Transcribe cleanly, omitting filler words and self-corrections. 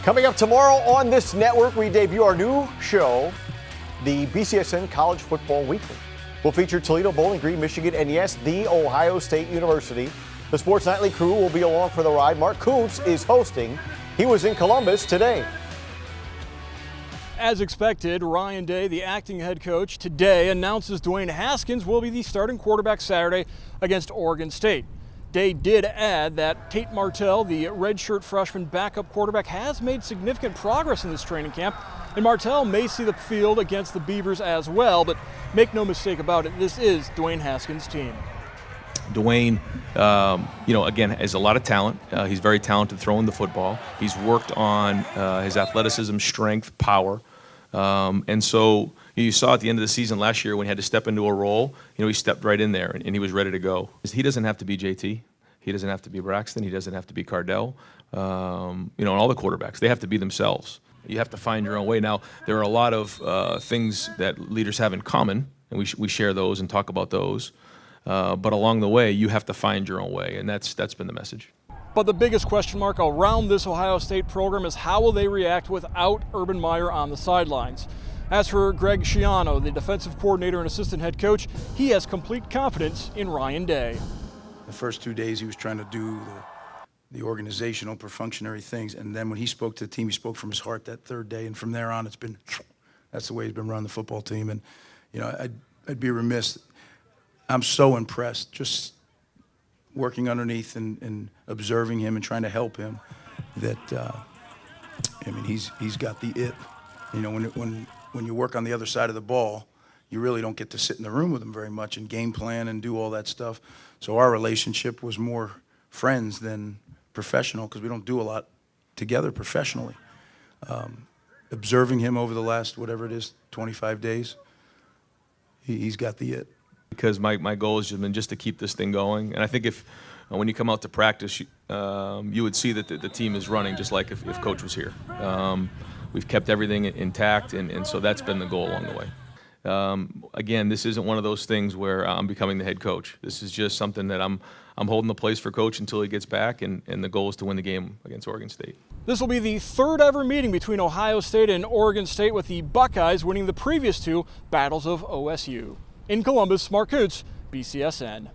Coming up tomorrow on this network, we debut our new show, the BCSN College Football Weekly. We'll feature Toledo, Bowling Green, Michigan, and yes, The Ohio State University. The Sports Nightly crew will be along for the ride. Mark Kuntz is hosting. He was in Columbus today. As expected, Ryan Day, the acting head coach, today announces Dwayne Haskins will be the starting quarterback Saturday against Oregon State. Day did add that Tate Martell, the redshirt freshman backup quarterback, has made significant progress in this training camp, and Martell may see the field against the Beavers as well, but make no mistake about it, this is Dwayne Haskins' team. Dwayne, again, has a lot of talent. He's very talented throwing the football. He's worked on his athleticism, strength, power. And so you saw at the end of the season last year when he had to step into a role, he stepped right in there and he was ready to go. He doesn't have to be JT. He doesn't have to be Braxton. He doesn't have to be Cardell. And all the quarterbacks, they have to be themselves. You have to find your own way. Now, there are a lot of things that leaders have in common, and we share those and talk about those. But along the way, you have to find your own way, and that's been the message. But the biggest question mark around this Ohio State program is how will they react without Urban Meyer on the sidelines? As for Greg Schiano, the defensive coordinator and assistant head coach, he has complete confidence in Ryan Day. The first 2 days he was trying to do the organizational, perfunctory things, and then when he spoke to the team, he spoke from his heart that third day, and from there on, that's the way he's been running the football team. And I'd be remiss. I'm so impressed just working underneath and observing him and trying to help him that he's got the it. When you work on the other side of the ball, you really don't get to sit in the room with him very much and game plan and do all that stuff. So our relationship was more friends than professional because we don't do a lot together professionally. Observing him over the last, 25 days, he's got the it. Because my goal has been just to keep this thing going. And I think when you come out to practice, you would see that the team is running just like if Coach was here. We've kept everything intact, and so that's been the goal along the way. Again, this isn't one of those things where I'm becoming the head coach. This is just something that I'm holding the place for Coach until he gets back, and the goal is to win the game against Oregon State. This will be the third ever meeting between Ohio State and Oregon State, with the Buckeyes winning the previous two battles of OSU. In Columbus, Mark Kuntz, BCSN.